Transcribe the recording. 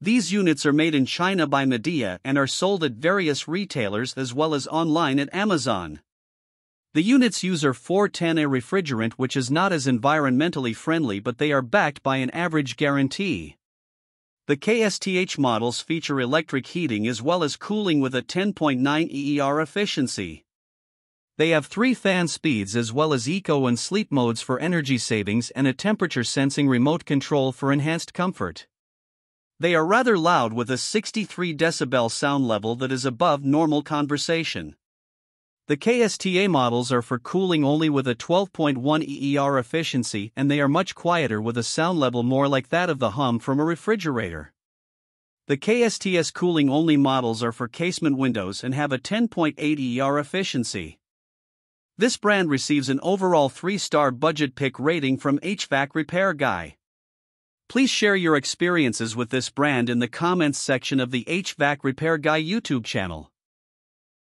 These units are made in China by Midea and are sold at various retailers as well as online at Amazon. The units use R410A refrigerant, which is not as environmentally friendly, but they are backed by an average guarantee. The KSTH models feature electric heating as well as cooling with a 10.9 EER efficiency. They have 3 fan speeds as well as eco and sleep modes for energy savings and a temperature sensing remote control for enhanced comfort. They are rather loud with a 63 decibel sound level that is above normal conversation. The KSTA models are for cooling only with a 12.1 EER efficiency, and they are much quieter with a sound level more like that of the hum from a refrigerator. The KSTS cooling only models are for casement windows and have a 10.8 EER efficiency. This brand receives an overall 3-star budget pick rating from HvacRepairGuy. Please share your experiences with this brand in the comments section of the HvacRepairGuy YouTube channel.